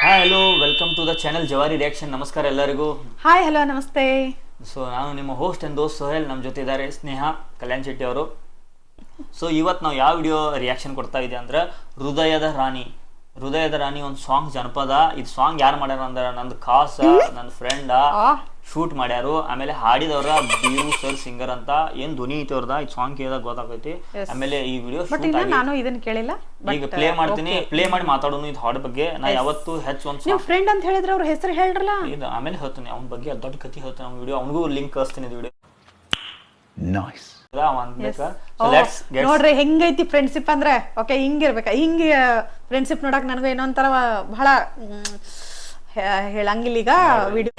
Hi hello welcome to the channel Jawari reaction. ನಮಸ್ಕಾರ ಎಲ್ಲರಿಗೂ. Hi hello ನಮಸ್ತೆ. ಸೊ ನಾನು ನಿಮ್ಮ ಹೋಸ್ಟ್ ಅಂಡ್ ದೋಸ್ತ್ ಸೋಹೆಲ್. ನಮ್ಮ ಜೊತೆ ಇದ್ದಾರೆ ಸ್ನೇಹ ಕಲ್ಯಾಣ್ ಶೆಟ್ಟಿ ಅವರು. ಸೊ ಇವತ್ತು ನಾವು ಯಾವ ವಿಡಿಯೋ ರಿಯಾಕ್ಷನ್ ಕೊಡ್ತಾ ಇದ್ದೀವಿ ಅಂದ್ರೆ ಹೃದಯದ ರಾಣಿ ಒಂದು ಸಾಂಗ್ ಜನಪದ. ಇದು ಸಾಂಗ್ ಯಾರು ಮಾಡ್ಯಾರ ಅಂದ್ರೆ ನಂದು ಖಾಸ ನನ್ನ ಫ್ರೆಂಡ್ ಶೂಟ್ ಮಾಡ್ಯಾರು. ಆಮೇಲೆ ಹಾಡಿದವ್ರ ಬೀರು ಸರ್ ಸಿಂಗರ್ ಅಂತ ಏನ್ ಧ್ವನಿ ಐತಿ ಅವ್ರದ. ಈ ಸಾಂಗ್ ಕೇಳಿದಾಗ ಗೊತ್ತಾಗೈತಿ. ಆಮೇಲೆ ಈ ವಿಡಿಯೋ ನಾನು ಇದನ್ನ ಕೇಳಿಲ್ಲ. ಈಗ ಪ್ಲೇ ಮಾಡ್ತೀನಿ, ಪ್ಲೇ ಮಾಡಿ ಮಾತಾಡೋನು ಇದು ಹಾಡ್ ಬಗ್ಗೆ. ನಾ ಯಾವತ್ತು ಹೆಚ್ಚು ಒಂದು ನಿಮ್ಮ ಫ್ರೆಂಡ್ ಅಂತ ಹೇಳಿದ್ರೆ ಅವ್ರ ಹೆಸರು ಹೇಳ್ರಲ್ಲ. ಇದು ಆಮೇಲೆ ಹೇಳ್ತೀನಿ ಅವ್ನ ಬಗ್ಗೆ ದೊಡ್ಡ ಕಥೆ ಹೇಳ್ತೀನಿ. ಅವ್ನ ವಿಡಿಯೋ ಅವನಿಗೂ ಲಿಂಕ್ ಕಳಿಸ್ತೀನಿ ಇದು ವಿಡಿಯೋ. ನೈಸ್. ನೋಡ್ರಿ ಹೆಂಗೈತಿ ಫ್ರೆಂಡ್ಶಿಪ್ ಅಂದ್ರೆ. ಓಕೆ, ಹಿಂಗಿರ್ಬೇಕ. ಹಿಂಗೆ ಫ್ರೆಂಡ್ಶಿಪ್ ನೋಡಕ್ ನನಗೂ ಏನೋ ಒಂಥರ ಬಹಳ ಹೇಳಂಗಿಲ್ಲ. ಈಗ video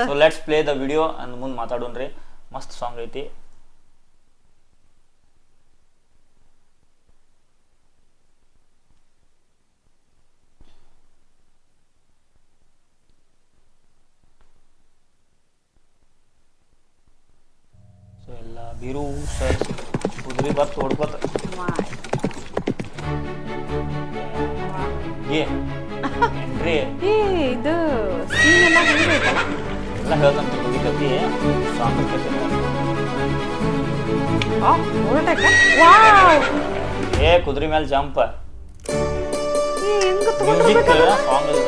so let's play the video ಅಂದ್ ಮುಂದೆ ಮಾತಾಡೋಣ್ರಿ. ಮಸ್ತ್ ಸಾಂಗ್ ಐತಿ. ಸೊ ಎಲ್ಲ ಬೀರು ಸರ್ ಕುದುರೆ ಬತ್ ಹೊಡ್ಕೋತ ಇದು ಸೀನ್ ಎಲ್ಲ ಹೆಂಗೈತಲ್ಲ ಎಲ್ಲ ಹೇಳ್ತಾನೆ ಕುದುರೆ ಕತಿ ಸಾಂಗ್ ಏ ಕುದುರೆ ಮೇಲೆ ಜಂಪ್ ಮ್ಯೂಸಿಕ್ ಸಾಂಗ್ ಇದೆ.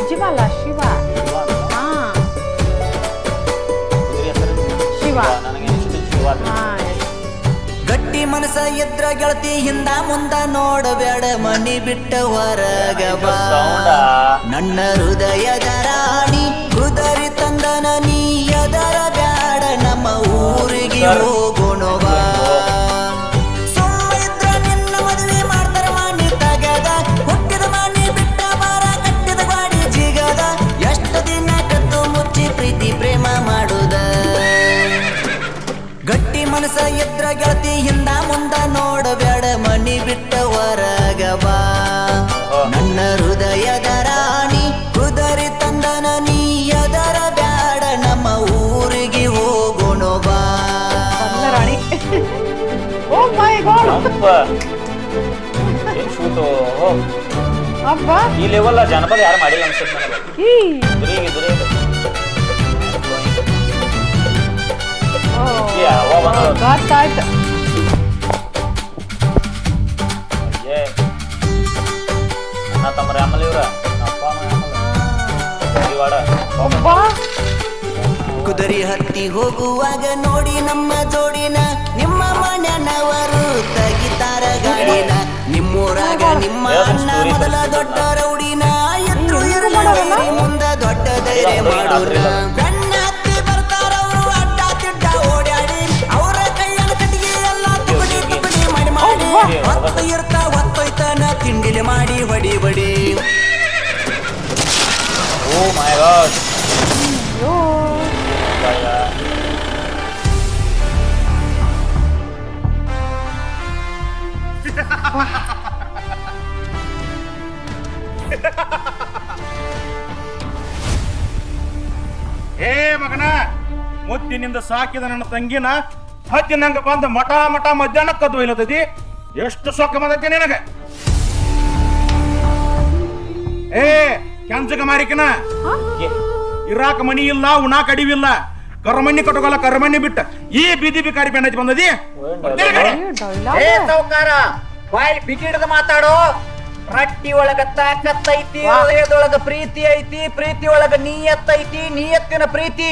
ಶಿವ ಅಲ್ಲ ಶಿವ. ಶಿವ ನನಗೆ ಶಿವ. ಗಟ್ಟಿ ಮನಸ ಎದ್ರ ಗೆಳತಿ ಹಿಂದ ಮುಂದ ನೋಡಬೇಡ ಮನಿ ಬಿಟ್ಟ ಹೊರಗ ಬಾ. ನನ್ನ ಹೃದಯದ ರಾಣಿ ಕುದರಿ ತಂದನ ನೀ ಎದರ ಬ್ಯಾಡ ನಮ್ಮ ಊರಿಗೆ ಹೋಗೋಣ ಬಾ. ಸುಮ್ಮ ಇದ್ರ ನಿನ್ನ ಮದುವೆ ಮಾಡ್ತಾರ ಮಾನಿ ತಗದ. ಹುಟ್ಟಿದ ಮಾನಿ ಬಿಟ್ಟ ಬಾರ ಕಟ್ಟಿದ ಗಾಡಿ ಜಿಗದ. ಎಷ್ಟು ದಿನ ಕದ್ದು ಮುಚ್ಚಿ ಪ್ರೀತಿ ಪ್ರೇಮ ಮಾಡುದ. ಗಟ್ಟಿ ಮನಸ ಎದ್ರ ಗೆಳತಿ ಹಿಂದ ಮುಂದ ನೋಡಬೇಡ ಮನಿ ಬಿಟ್ಟ ಹೊರಗ ಬಾ. ನನ್ನ ಹೃದಯದ ರಾಣಿ ಕುದರಿ ತಂದನ ನೀ ಎದರ ಬ್ಯಾಡ ನಮ್ಮ ಊರಿಗೆ ಹೋಗೋಣ ಬಾ. ರಾಣಿ ಓ ಮೈ ಗಾಡ್ ಏನ್ ಶೂಟು ಅಬ್ಬಾ. ಈ ಲೆವೆಲ್ ಜನಪದ ಯಾರು ಮಾಡಿಲ್ಲ ಅನ್ಸುತ್ತೆ ನನಗೆ. ಗೊತ್ತಾಯ್ತು. ಅಣ್ಣ ತಮ್ಮರ ಆಮೇಲೆ ಇವ್ರ ಅಪ್ಪ ಕುದುರೆ ಹತ್ತಿ ಹೋಗುವಾಗ ನೋಡಿ ನಮ್ಮ ಜೋಡಿನ. ನಿಮ್ಮ ಮನೆಯವರು ತೆಗಿತಾರ ಗಾಡಿನ. ನಿಮ್ಮೂರಾಗ ನಿಮ್ಮ ಅಣ್ಣ ಮೊದಲ ದೊಡ್ಡ ರೌಡಿನ. ಎದ್ರು ಇರಲಿ ಮುಂದ ದೊಡ್ಡ ಧೈರ್ಯ ಮಾಡೋಣ. ಬೆನ್ನ ಹತ್ತಿ ಬರ್ತಾರವರು ಅಡ್ಡ ತಿಡ್ಡ ಓಡಾಡಿ. ಅವರ ಕೈಯನ್ನು ಕಟ್ಟಿಗೆ ಎಲ್ಲ ತುಕಡಿ ತುಕಡಿ ಮಾಡಿ ಮಾಡಿ. ಹೊತ್ತು ಇರ್ತಾ ಹೊತ್ತೊಯ್ತಾನ ತಿಂಡಿಲಿ ಮಾಡಿ ಬಡಿ ಬಡಿ. ಓ ಮೈ ಗಾಡ್. ಏ ಮಗನ, ಮುದ್ದಿನಿಂದ ಸಾಕಿದ ನನ್ನ ತಂಗಿನ ಹತ್ತಿನಂಗ ಬಂದ ಮಠ ಮಠ ಮಧ್ಯಾಹ್ನ ಕದ್ದು ಇಲ್ಲತದಿ. ಎಷ್ಟು ಸೊಕ್ಕ ಬಂದೈತಿ ನಿನಗ. ಏ ಕೆಂಚಗ ಮಾರಿಕನ, ಇರಾಕ ಮನಿ ಇಲ್ಲ, ಉಣಾಕ ಅಡಿವಿಲ್ಲ. ಕರ್ಮಣ್ಣಿ ಕಟ್ಟೋಗಲ್ಲ ಕರ್ಮಣ್ಣಿ ಬಿಟ್ಟ ಈ ಬೀದಿ ಬಿಕಾರಿ ಬೆನ್ನತಿ ಬಂದದಿ. ಏ ಸೌಕಾರ, ಬಾಯಿ ಬಿಗಿಡದ ಮಾತಾಡೋ. ರಟ್ಟಿ ಒಳಗ ತಾಕತ್ತೈತಿ, ಹೃದಯದೊಳಗ ಪ್ರೀತಿ ಐತಿ, ಪ್ರೀತಿ ಒಳಗ ನೀಯತ್ತೈತಿ, ನೀಯತ್ತಿನ ಪ್ರೀತಿ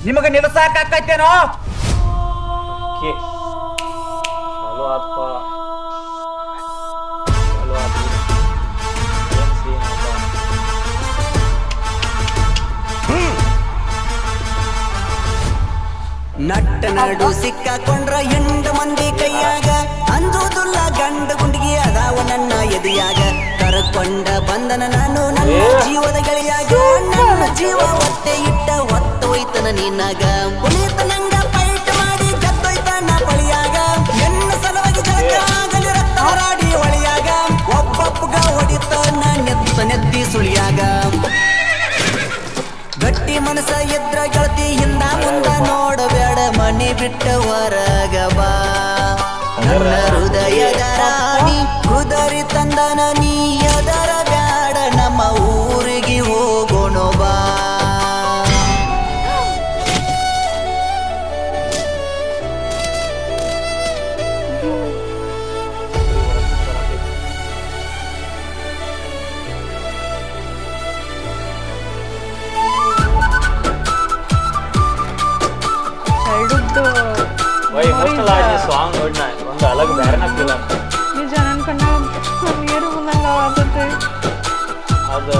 ನಿಮಗ ನಿಲ್ಸಾಕೈತೇನೋ. ನಟ್ಟ ನಡು ಸಿಕ್ಕಾಕೊಂಡ್ರ ಎಂಟು ಮಂದಿ ಕೈಯಾಗ. ಅಂಜುದಿಲ್ಲ ಗಂಡ ಗುಂಡಿಗೆ ಅದಾವ ನನ್ನ ಎದೆಯಾಗ. ಕರಕೊಂಡ ಬಂದನ ನಾನು ನನ್ನ ಜೀವದ ಗೆಳೆಯಾಗ. ನನ್ನ ಜೀವ ಒತ್ತೆ ಇಟ್ಟ ಹೊತ್ತೋಯ್ತನ ನಿನ್ನಾಗ. ಪುನೀತ ನಂಗ ಫೈಟ್ ಮಾಡಿ ಗೆದ್ದೋಯ್ತನ ಬಳಿಯಾಗ. ಎನ್ನ ಸಲುವಾಗಿ ಜಳಕ ಆಗಲಿ ರಕ್ತ ಹೋರಾಡಿ ಹೊಳಿಯಾಗ. ಒಬ್ಬೊಬ್ಬಗ ಹೊಡಿತಾನ ನೆತ್ತಿ ಸುಳಿಯಾಗ. ಗಟ್ಟಿ ಮನಸ ಎದ್ರ ಗೆಳತಿ ಹಿಂದ ಮುಂದ ನೋಡಬೇಡ ಮನಿ ಬಿಟ್ಟ ಹೊರಗ ಬಾ ನನ್ನ ಹೃದಯದ ರಾಣಿ ಕುದರಿ ತಂದನ ನೀ ಅದರ ಬ್ಯಾಡ ನಮ್ಮ ಊರಿಗೆ ಹೋಗೋಣ ಬಾ ಎಮೋಷನಲ್ ಆಗಿ ಸಾಂಗ್ ನೋಡಿನ ಒಂದು ಅಲಗ್ ಬೇರೆನ ಫೀಲ್ ಅಂತ ನಿಜ ನನ್ ಕಣ್ಣ ನೀರು ಬಂದಂಗ ಆಗತ್ತೆ ಅದು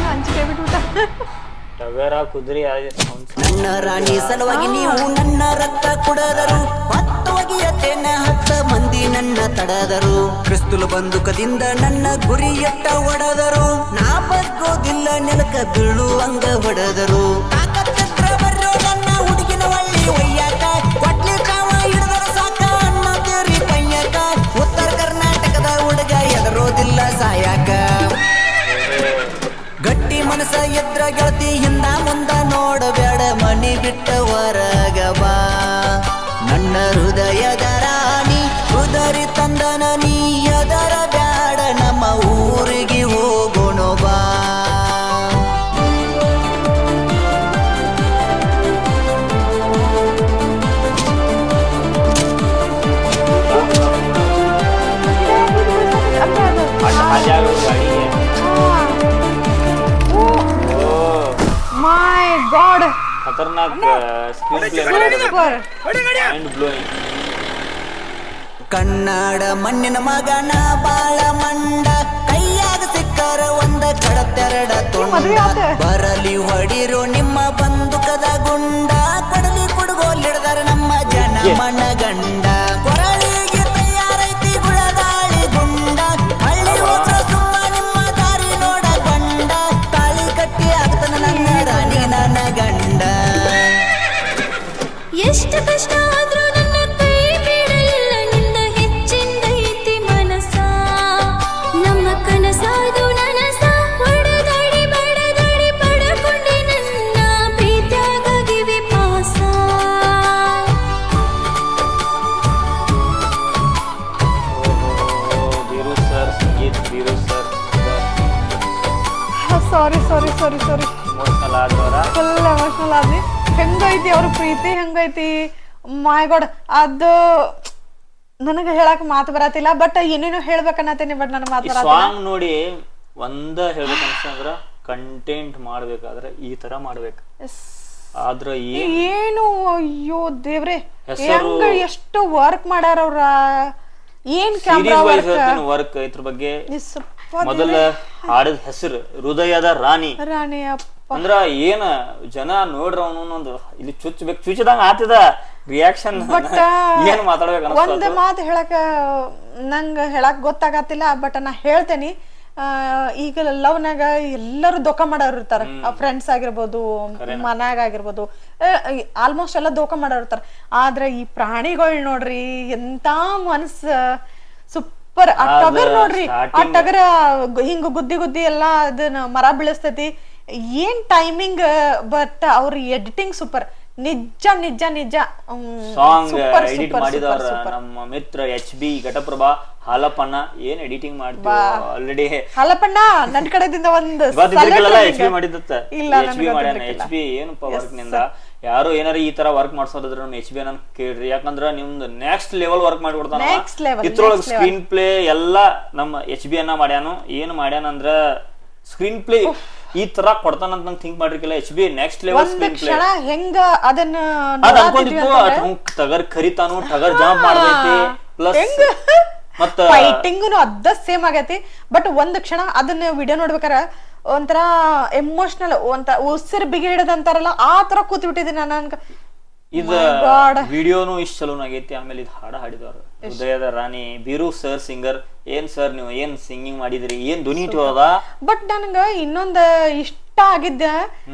ಹಂಚಿಕೆ ಬಿಟ್ಬಿಟ್ಟ ಟಗರ ಕುದುರೆ ನನ್ನ ರಾಣಿ ಸಲುವಾಗಿ ನೀವು ನನ್ನ ರಕ್ತ ಕುಡದರು ಮತ್ತೊಗೆಯತೇನ 10 ಮಂದಿ ನನ್ನ ತಡದರು ಕ್ರಿಸ್ತುಲು ಬಂದುಕದಿಂದ ನನ್ನ ಗುರಿಯತ್ತ ಹೊಡೆದರು ನಾ ಬಗ್ಗೋದಿಲ್ಲ ನೆಲಕ ಬೀಳುವಂಗ ಹೊಡೆದರು ತಾಕತ್ತಿದ್ರ ಬರ್ರೋ ನನ್ನ ಹುಡುಗಿನ ಒಳ್ಳಿ ಒಯ್ಯಾಕ ಕೊಟ್ಲಿ ಕಾವ ಹಿಡಿದರ ಸಾಕ ಅನ್ನ ತೇರಿ ಪಯ್ಯಾಕ ಉತ್ತರ ಕರ್ನಾಟಕದ ಹುಡುಗ ಎದರೋದಿಲ್ಲ ಸಾಯಾಕ ಗಟ್ಟಿ ಮನಸ ಎದ್ರ ಗೆಳತಿ ಹಿಂದ ಮುಂದ ನೋಡಬೇಡ ಮನಿ ಬಿಟ್ಟ ಹೊರಗ ಬಾ ನನ್ನ ಹೃದಯದ ರಾಣಿ ಕುದರಿ ತಂದನ ನೀ ಅದರ ಬ್ಯಾಡ ನಮ್ಮ ಊರಿಗೆ ಹೋಗೋಣ ಬಾ ಮೈ ಗಾಡ್ ಖತರ್ನಾಕ್ screenplay mind blowing Kannada ಮಣ್ಣಿನ ಮಗನ ಬಾಳ ಮಂಡ ಕೈಯಾಗ ಸಿಕ್ಕರ ಒಂದ ಕಡತೆರಡ ತುಂಡ ಬರಲಿ ಹೊಡಿರೋ ನಿಮ್ಮ ಬಂದುಕದ ಗುಂಡ ಕಡಲಿ ಕುಡುಗೋಲಿಡ್ದಾರ ನಮ್ಮ ಜನ ಮನಗಂಡ ಕೊರಳಿಗೆ ತಯಾರೈತಿ ಗುಳದಾಳಿ ಗುಂಡ ಹಳ್ಳಿ ಹೋದ್ರ ಸುಮ್ಮ ನಿಮ್ಮ ದಾರಿ ನೋಡ ಗಂಡ ತಾಳಿ ಕಟ್ಟಿ ಆಗ್ತನ ನನ್ನ ರಾಣಿ ನನ್ನ ಗಂಡ ಎಷ್ಟು ಕಷ್ಟ ಆದ್ರೂ ನನ್ನ ಕೈ ಬಿಡಲಿಲ್ಲ ನಿನ್ನ ಹೆಚ್ಚಿಂದೈತಿ ಮನಸ ನಮ್ಮ ಕನಸಾದು ನನಸ ಹೊಡೆದಾಡಿ ಬಡದಾಡಿ ಪಡಕೊಂಡೆ ನನ್ನ ಪ್ರೀತ್ಯಾಗಿವೆ ಪಾಸ ಬೀರು ಸರ್ ಸಂಗೀತ್ ಬೀರು ಸರ್ ಸಾರಿ ಸಾರಿ ಸಾರಿ ಸಾರಿ ಎಮೋಷನಲ್ ಆದವರ ಫುಲ್ ಎಮೋಷನಲ್ ಆದ್ವಿ ಹೆಂಗೈತಿ ಅವ್ರ ಪ್ರೀತಿ ಹೆಂಗೈತಿ ಮೈ ಗಾಡ್ ಅದು ನನಗೆ ಹೇಳಕ್ ಮಾತು ಬರತ್ತಿಲ್ಲ ಬಟ್ ಏನೇನೋ ಹೇಳ್ಬೇಕನ್ನತೀನಿ ಬಟ್ ನನ್ನ ಮಾತು ಈ ಬರತ್ತಿಲ್ಲ ಸಾಂಗ್ ನೋಡಿ ಒಂದ ಹೇಳ್ಬೇಕು ಅನ್ಸಂದ್ರ ಕಂಟೆಂಟ್ ಮಾಡ್ಬೇಕಾದ್ರೆ ಈ ತರ ಮಾಡ್ಬೇಕು ಆದ್ರ ಏನು ಅಯ್ಯೋ ದೇವ್ರೆ ಹೆಸರು- ಹೆಂಗ ಎಷ್ಟು ವರ್ಕ್ ಮಾಡ್ಯಾರ ಅವ್ರ ಏನ್ ಕ್ಯಾಮ್ರಾ ಸೀರೀಸ್ ವೈಸ್ ಹೇಳ್ತೀನಿ ವರ್ಕ್ ಇದ್ರ ಬಗ್ಗೆ ಮೊದಲ ಹಾಡಿದ ಹೆಸರು ಹೃದಯದ ರಾಣಿ ರಾಣಿ ಅಪ್ಪ ಅಂದ್ರ ಏನ ಜನ ನೋಡ್ರ ಅವನೊಂದು ಇಲ್ಲಿ ಚುಚ್ಚದಂಗ ಆತಿದ ರಿಯಾಕ್ಷನ್ ಬಟ್ ಏನ್ ಮಾತಾಡ್ಬೇಕು ಒಂದ್ ಮಾತು ಹೇಳಕ ನಂಗ ಹೇಳಕ್ ಗೊತ್ತಾಗತ್ತಿಲ್ಲ ಬಟ್ ನಾ ಹೇಳ್ತೇನಿ ಈಗ ಲವ್ನಾಗ ಎಲ್ಲರೂ ದೊಕ್ಕ ಮಾಡೋರು ಇರ್ತಾರ ಫ್ರೆಂಡ್ಸ್ ಆಗಿರ್ಬೋದು ಮನ್ಯಾಗ ಆಗಿರ್ಬೋದು ಆಲ್ಮೋಸ್ಟ್ ಎಲ್ಲ ದೋಖ ಮಾಡೋರು ಇರ್ತಾರ ಆದ್ರೆ ಈ ಪ್ರಾಣಿಗಳು ನೋಡ್ರಿ ಎಂತ ಮನಸ್ ಸೂಪರ್ ಆ ಟಗರ್ ನೋಡ್ರಿ ಆ ಟಗರ ಹಿಂಗ ಗುದ್ದಿ ಗುದ್ದಿ ಎಲ್ಲಾ ಅದನ್ನ ಮರ ಬೀಳಿಸ್ತೈತಿ ಏನ್ ಟೈಮಿಂಗ್ ಬಟ್ ಅವ್ರ ಎಡಿಟಿಂಗ್ ಸೂಪರ್ ನಿಜ ನಿಜ ನಿಜ ಸಾಂಗ್ ಎಡಿಟ್ ಮಾಡಿದವ್ರ ನಮ್ಮ ಮಿತ್ರ HB ಘಟಪ್ರಭಾ ಹಾಲಪ್ಪಣ್ಣ ಏನ್ ಎಡಿಟಿಂಗ್ ಮಾಡ್ತೀವಿ ಆಲ್ರೆಡಿ ಹಾಲಪ್ಪಣ್ಣ ನನ್ ಕಡೆದಿಂದ ಒಂದು HB ಮಾಡಿದತ್ತ HB ಮಾಡ್ಯಾನ HB ಏನಪ್ಪ ವರ್ಕ್ ನಿಂದ ಯಾರು ಏನಾರ ಈ ತರ ವರ್ಕ್ ಮಾಡ್ಸೋದ್ರ HB ಅನ್ನ ಕೇಳ್ರಿ ಯಾಕಂದ್ರ ನಿಮ್ದು ನೆಕ್ಸ್ಟ್ ಲೆವೆಲ್ ವರ್ಕ್ ಮಾಡ್ಕೊಡ್ತಾನ ಇದ್ರೊಳಗ ಸ್ಕ್ರೀನ್ ಪ್ಲೇ ಎಲ್ಲಾ ನಮ್ಮ HB ಅನ್ನ ಮಾಡ್ಯಾನು ಏನ್ ಮಾಡ್ಯಾನ ಅಂದ್ರ ಸ್ಕ್ರೀನ್ ಪ್ಲೇ ಈ ತರ ಕೊಡ್ತಾನ ಅಂತ ಥಿಂಕ್ ಮಾಡಿರ್ಕಿಲ್ಲ HB next level screenplay ಹೆಂಗ ಅದನ್ನ ಅದ ಅನ್ಕೊಂಡಿತ್ತು ಟಗರ್ ಕರಿತಾನು ಟಗರ್ ಜಂಪ್ ಮಾಡ್ತೈತಿ ಪ್ಲಸ್ ಮತ್ತ ಫೈಟಿಂಗ್ನು ಅದ ಸೇಮ್ ಆಗೈತಿ ಬಟ್ ಒಂದ್ ಕ್ಷಣ ಅದನ್ನ ವಿಡಿಯೋ ನೋಡ್ಬೇಕಾರ ಒಂಥರ ಎಮೋಷನಲ್ ಉಸಿರು ಬಿಗಿ ಹಿಡದಂತಾರಲ್ಲ ಆ ತರ ಕೂತ್ ಬಿಟ್ಟಿದ್ದೀನಿ ನಾನು ಇದ ವಿಡಿಯೋನು ಇಷ್ಟ ಚಲೋನಾಗೈತಿ ಆಮೇಲೆ ಇದು ಹಾಡ ಹಾಡಿದವ್ರು ಹೃದಯದ ರಾಣಿ ಬೀರು ಸರ್ ಸಿಂಗರ್. ಏನ್ ಸರ್ ನೀವು ಏನ್ ಸಿಂಗಿಂಗ್ ಮಾಡಿದ್ರಿ, ಏನ್ ಧ್ವನಿ ಇಟ್ಟೋದ. ಬಟ್ ನನ್ಗ ಇನ್ನೊಂದ್ ಇಷ್ಟ ಆಗಿದ್ದ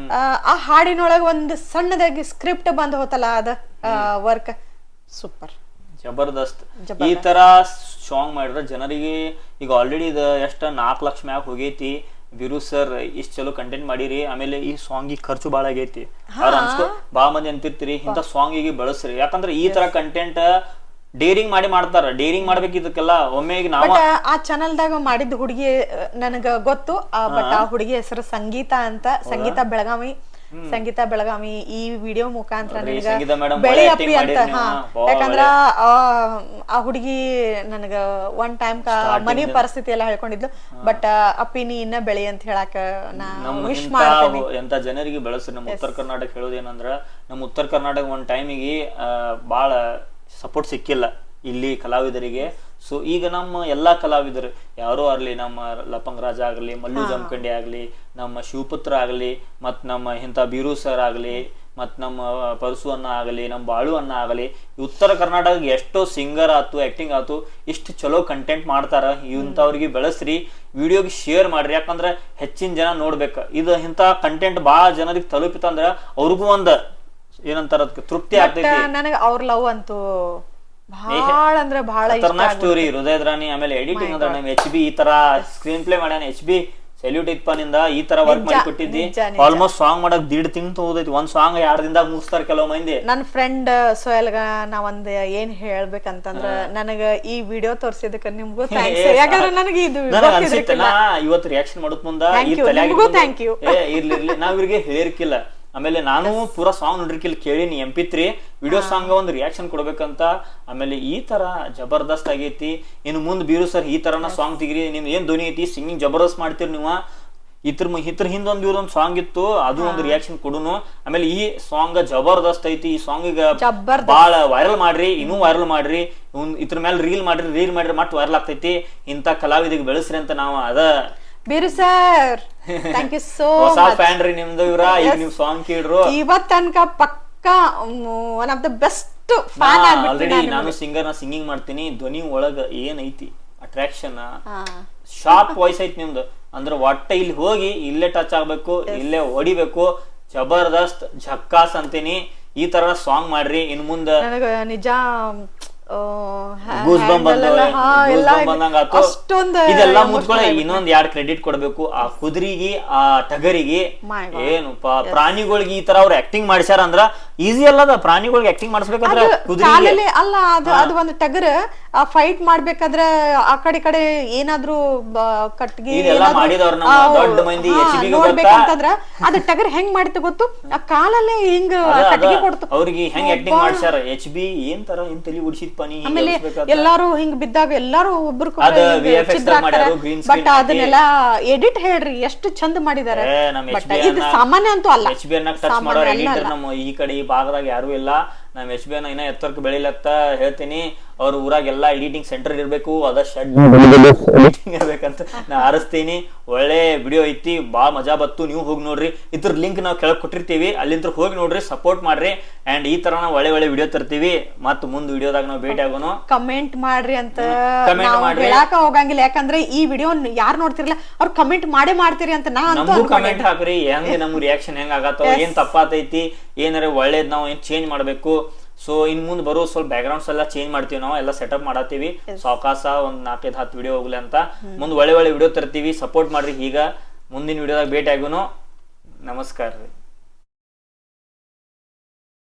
ಆ ಹಾಡಿನೊಳಗ ಒಂದ್ ಸಣ್ಣದಾಗಿ ಸ್ಕ್ರಿಪ್ಟ್ ಬಂದ್ ಹೋತಲ್ಲ ಅದ ವರ್ಕ್ ಸೂಪರ್ ಜಬರ್ದಸ್ತ್. ಈ ತರ ಸಾಂಗ್ ಮಾಡಿದ್ರೆ ಜನರಿಗೆ ಈಗ ಆಲ್ರೆಡಿ ಇದು ಎಷ್ಟ 4 ಲಕ್ಷ ಮ್ಯಾಗ ಹೋಗೈತಿ. ಬಿರು ಸರ್ ಇಷ್ಟ ಚಲೋ ಕಂಟೆಂಟ್ ಮಾಡಿರಿ, ಆಮೇಲೆ ಈ ಸಾಂಗಿಗೆ ಖರ್ಚು ಬಾಳ ಆಗೈತಿ. ಅವ್ರ ಅನ್ಸ್ಕೊ ಬಾಳ ಮಂದಿ ಅಂತಿರ್ತೀರಿ ಇಂಥ ಸಾಂಗಿಗೆ ಬಳಸ್ರಿ, ಯಾಕಂದ್ರೆ ಈ ತರ ಕಂಟೆಂಟ್ ಡೇರಿಂಗ್ ಮಾಡ್ತಾರ. ಡೇರಿಂಗ್ ಮಾಡ್ಬೇಕು ಇದಕ್ಕೆಲ್ಲ. ಒಮ್ಮೆ ಈಗ ನಾವ ಆ ಚಾನಲ್ದಾಗ ಮಾಡಿದ ಹುಡುಗಿ ನನಗ ಗೊತ್ತು, ಬಟ್ ಆ ಹುಡುಗಿ ಹೆಸರು ಸಂಗೀತ ಅಂತ, ಸಂಗೀತ ಬೆಳಗಾವಿ. ಈ ವಿಡಿಯೋ ಮುಖಾಂತರ ಬೆಳಿ ಅಪ್ಪಿ ಅಂತ. ಯಾಕಂದ್ರ ಆ ಹುಡುಗಿ ನನಗ ಒನ್ ಟೈಮ್ ಮನಿ ಪರಿಸ್ಥಿತಿ ಎಲ್ಲ ಹೇಳ್ಕೊಂಡಿದ್ಲು. ಬಟ್ ಅಪ್ಪಿ ನೀ ಇನ್ನ ಬೆಳಿ ಅಂತ ಹೇಳಾಕ ನಾ ವಿಶ್ ಮಾಡ್ತೀನಿ. ಎಂತ ಜನರಿಗೆ ಬೆಳೆಸ್ರಿ. ನಮ್ಮ ಉತ್ತರ ಕರ್ನಾಟಕ ಹೇಳೋದೇನಂದ್ರ, ನಮ್ಮ ಉತ್ತರ ಕರ್ನಾಟಕ ಒಂದ್ ಟೈಮಿಗೆ ಬಾಳ ಸಪೋರ್ಟ್ ಸಿಕ್ಕಿಲ್ಲ ಇಲ್ಲಿ ಕಲಾವಿದರಿಗೆ. ಸೊ ಈಗ ನಮ್ಮ ಎಲ್ಲಾ ಕಲಾವಿದರು ಯಾರೋ ಆಗ್ಲಿ, ನಮ್ಮ ಲಪಂಗ್ ರಾಜ ಆಗ್ಲಿ, ಮಲ್ಲು ಜಮಖಂಡಿ ಆಗ್ಲಿ, ನಮ್ಮ ಶಿವಪುತ್ರ ಆಗ್ಲಿ, ಮತ್ ನಮ್ಮ ಇಂಥ ಬೀರು ಸರ್ ಆಗ್ಲಿ, ಮತ್ ನಮ್ಮ ಪರಸು ಅನ್ನ ಆಗಲಿ, ನಮ್ಮ ಬಾಳು ಅನ್ನ ಆಗಲಿ, ಉತ್ತರ ಕರ್ನಾಟಕ ಎಷ್ಟೋ ಸಿಂಗರ್ ಆತು, ಆಕ್ಟಿಂಗ್ ಆತು, ಇಷ್ಟು ಚಲೋ ಕಂಟೆಂಟ್ ಮಾಡ್ತಾರ. ಇಂಥವ್ರಿಗೆ ಬೆಳೆಸ್ರಿ, ವಿಡಿಯೋಗೆ ಶೇರ್ ಮಾಡ್ರಿ. ಯಾಕಂದ್ರೆ ಹೆಚ್ಚಿನ ಜನ ನೋಡ್ಬೇಕ. ಇದು ಇಂಥ ಕಂಟೆಂಟ್ ಭಾಳ ಜನರಿಗೆ ತಲುಪಿತಂದ್ರ ಅವ್ರಿಗೂ ಒಂದ್ ಏನಂತಾರ ತೃಪ್ತಿ ಆಗ್ತೈತಿ. ನನಗ ಅವ್ರ ಲವ್ ಅಂತೂ ಬಹಳ ಅಂದ್ರೆ ಬಹಳ ಸ್ಟೋರಿ ಹೃದಯದ ರಾಣಿ. ಆಮೇಲೆ ಎಡಿಟಿಂಗ್ ಅಂದ್ರೆ ನಮ್ಮ HB ಈ ತರ ಸ್ಕ್ರೀನ್ ಪ್ಲೇ ಮಾಡ್ಯಾನ. HB ಸೆಲ್ಯೂಟ್ ಇಪ್ಪ ನಿಂದ ಈ ತರ ವರ್ಕ್ ಮಾಡಿ ಕೊಟ್ಟಿದ್ದಿ. ಆಲ್ಮೋಸ್ಟ್ ಸಾಂಗ್ ಮಾಡಕ್ 1.5 ತಿಂಗಳು ತಗೋದೈತಿ. ಒಂದ್ ಸಾಂಗ್ 2 ದಿನದಾಗ ಮುಗಿಸ್ತಾರ ಕೆಲವು ಮಂದಿ. ನನ್ ಫ್ರೆಂಡ್ ಸೋಯಲ್ಗ ನಾ ಒಂದ್ ಏನ್ ಹೇಳ್ಬೇಕಂತಂದ್ರ, ನನಗ ಈ ವಿಡಿಯೋ ತೋರ್ಸಿದಕ್ಕ ನಿಮ್ಗೂ ಥ್ಯಾಂಕ್ಸ್. ಯಾಕಂದ್ರೆ ನನಗೆ ಇದು ಇವತ್ತು ರಿಯಾಕ್ಷನ್ ಮಾಡೋದ್ ಮುಂದ ಥ್ಯಾಂಕ್ ಯು. ಇರ್ಲಿ ನಾವ್ ಇವ್ರಿಗೆ ಹೇಳಿರ್ಕಿಲ್ಲ. ಆಮೇಲೆ ನಾನು ಪೂರಾ ಸಾಂಗ್ ನೋಡಿರ್ಕಿಲ್ಲ, ಕೇಳಿನಿ MP3 ವಿಡಿಯೋ ಸಾಂಗ್ ಒಂದ್ ರಿಯಾಕ್ಷನ್ ಕೊಡ್ಬೇಕಂತ. ಆಮೇಲೆ ಈ ತರ ಜಬರ್ದಸ್ತ್ ಆಗೈತಿ. ಇನ್ನು ಮುಂದ್ ಬೀರು ಸರ್ ಈ ತರನ ಸಾಂಗ್ ತೆಗಿರಿ. ನಿಮ್ ಏನ್ ಧ್ವನಿ ಐತಿ, ಸಿಂಗಿಂಗ್ ಜಬರ್ದಸ್ತ್ ಮಾಡ್ತೀರಿ ನೀವು. ಇದ್ರ ಹಿಂದೊಂದ್ ಇವ್ರೊಂದ್ ಸಾಂಗ್ ಇತ್ತು, ಅದು ಒಂದು ರಿಯಾಕ್ಷನ್ ಕೊಡುನು. ಆಮೇಲೆ ಈ ಸಾಂಗ್ ಜಬರ್ದಸ್ತ್ ಐತಿ. ಈ ಸಾಂಗ್ ಬಾಳ ವೈರಲ್ ಮಾಡ್ರಿ, ಇನ್ನೂ ವೈರಲ್ ಮಾಡ್ರಿ. ಇದ್ರ ಮೇಲೆ ರೀಲ್ ಮಾಡ್ರಿ ಮತ್ ವೈರಲ್ ಆಗ್ತೈತಿ. ಇಂತ ಕಲಾವಿದಿಗೆ ಬೆಳೆಸ್ರಿ ಅಂತ ನಾವು ಅದ ಬೀರು sir thank you so much. ಹೊಸ ಫ್ಯಾನ್ ರೀ ನಿಮ್ದು ಇವ್ರ. ಈಗ ನೀವು ಸಾಂಗ್ ಕೇಳ್ರು ಇವತ್ ತನಕ ಪಕ್ಕಾ one of the best fan already. ನಾನು ಸಿಂಗಿಂಗ್ ಮಾಡ್ತೀನಿ. ಧ್ವನಿ ಒಳಗ ಏನ್ ಐತಿ ಅಟ್ರಾಕ್ಷನ್, ಶಾರ್ಪ್ ವಾಯ್ಸ್ ಐತಿ ನಿಮ್ದು. ಅಂದ್ರೆ ಒಟ್ಟ ಇಲ್ಲಿ ಹೋಗಿ ಇಲ್ಲೇ ಟಚ್ ಆಗ್ಬೇಕು, ಇಲ್ಲೇ ಹೊಡಿಬೇಕು. ಜಬರ್ದಸ್ತ್ ಝಕ್ಕಾಸ್ ಅಂತೀನಿ. ಈ ತರ ಸಾಂಗ್ ಮಾಡ್ರಿ. ಇನ್ ಮುಂದ ನನಗ ನಿಜ ಇದೆಲ್ಲ ಮುಚ್ಕೊಳ್ಳಿ. ಇನ್ನೊಂದ್ 2 ಕ್ರೆಡಿಟ್ ಕೊಡ್ಬೇಕು ಆ ಕುದುರೆಗೆ, ಆ ಟಗರಿಗೆ. ಏನು ಪ್ರಾಣಿಗಳಿಗೆ ಈ ತರ ಅವ್ರು ಆಕ್ಟಿಂಗ್ ಮಾಡ್ಸ್ಯಾರ ಅಂದ್ರ ಈಸಿ ಅಲ್ಲದ. ಪ್ರಾಣಿಗಳಿಗೆ ಆಕ್ಟಿಂಗ್ ಮಾಡಿಸ್ಬೇಕಂದ್ರ ಕುದುರೆ ಅಲ್ಲ, ಅದು ಒಂದು ಟಗರ್ ಫೈಟ್ ಮಾಡ್ಬೇಕಾದ್ರೆ ಆ ಕಡೆ ಏನಾದ್ರು ಕಟ್ಗಿ ದೊಡ್ಡ ಮಂದಿ ನೋಡ್ಬೇಕಂತಂದ್ರ ಅದು ಟಗರ್ ಹೆಂಗ್ ಮಾಡಿತ್ತು ಗೊತ್ತು, ಆ ಕಾಲಲ್ಲೇ ಹಿಂಗ ಕಟ್ಗಿ ಕೊಡ್ತು. ಅವ್ರಿಗೆ ಹೆಂಗ್ ಆಕ್ಟಿಂಗ್ ಮಾಡ್ಸ್ಯಾರ. HB ಏನ್ ತರ ಏನ್ ತಲಿ ಉಡ್ಸಿದ್ ಪನಿ. ಆಮೇಲೆ ಎಲ್ಲಾರು ಹಿಂಗ್ ಬಿದ್ದಾಗ ಎಲ್ಲಾರು ಒಬ್ರು ಬಟ್ ಅದನ್ನೆಲ್ಲ ಎಡಿಟ್ ಹೇಳ್ರಿ ಎಷ್ಟು ಚಂದ ಮಾಡಿದಾರೆ. ಇದು ಸಾಮಾನ್ಯ ಅಂತೂ ಅಲ್ಲ. HB ಟಚ್ ಮಾಡೋ ಎಡಿಟರ್ ನಮ್ಮ ಈ ಕಡೆ ಈ ಭಾಗದಾಗ ಯಾರು ಇಲ್ಲ. ನಮ್ HB ಇನ್ನ ಎತ್ತರಕ್ಕೆ ಬೆಳಿಲತ್ತ ಹೇಳ್ತೀನಿ. ಅವ್ರ ಊರಾಗ ಎಲ್ಲಾ ಎಡಿಟಿಂಗ್ ಸೆಂಟರ್ ಇರ್ಬೇಕು, ಅದ ಶೆಡ್ ಎಡಿಟಿಂಗ್ ಇರ್ಬೇಕಂತ ನಾ ಹಾರಿಸ್ತೀನಿ. ಒಳ್ಳೆ ವಿಡಿಯೋ ಐತಿ, ಬಾಳ ಮಜಾ ಬತ್ತು. ನೀವು ಹೋಗಿ ನೋಡ್ರಿ. ಇದ್ರ ಲಿಂಕ್ ನಾವು ಕೆಳಗ್ ಕೊಟ್ಟಿರ್ತೀವಿ, ಅಲ್ಲಿಂದ ಹೋಗಿ ನೋಡ್ರಿ, ಸಪೋರ್ಟ್ ಮಾಡ್ರಿ. ಅಂಡ್ ಈ ತರ ನಾವು ಒಳ್ಳೆ ವಿಡಿಯೋ ತರ್ತೀವಿ. ಮತ್ ಮುಂದ್ ವಿಡಿಯೋದಾಗ ನಾವು ಭೇಟಿ ಆಗೋನು. ಕಮೆಂಟ್ ಮಾಡ್ರಿ ಅಂತ ಹೇಳಾಕ ಹೋಗಂಗಿಲ್ಲ. ಯಾಕಂದ್ರೆ ಈ ವಿಡಿಯೋ ಯಾರು ನೋಡ್ತಿರಲ್ಲ ಅವ್ರು ಕಮೆಂಟ್ ಮಾಡ್ತೀರಿ ಅಂತ ನಮಗೂ ಕಮೆಂಟ್ ಹಾಕ್ರಿ. ಹೆಂಗ್ ನಮ್ ರಿಯಾಕ್ಷನ್ ಹೆಂಗ್ ಆಗತ್ತೋ, ಏನ್ ತಪ್ಪಾತೈತಿ, ಏನಾರ ಒಳ್ಳೇದ್ ನಾವು ಏನ್ ಚೇಂಜ್ ಮಾಡ್ಬೇಕು. ಸೊ ಇನ್ ಮುಂದ್ ಬರೋ ಸ್ವಲ್ಪ ಬ್ಯಾಕ್ ಗ್ರೌಂಡ್ಸ್ ಎಲ್ಲ ಚೇಂಜ್ ಮಾಡ್ತೀವಿ. ನಾವು ಎಲ್ಲ ಸೆಟಪ್ ಮಾಡತ್ತೀವಿ. ಸಾವಕಾಶ ಒಂದ್ 4-10 ವಿಡಿಯೋ ಹೋಗ್ಲಿ ಅಂತ. ಮುಂದ್ ಒಳ್ಳೆ ವಿಡಿಯೋ ತರ್ತೀವಿ. ಸಪೋರ್ಟ್ ಮಾಡ್ರಿ. ಈಗ ಮುಂದಿನ ವಿಡಿಯೋದಾಗ ಭೇಟಿ ಆಗೋನು. ನಮಸ್ಕಾರ ರೀ.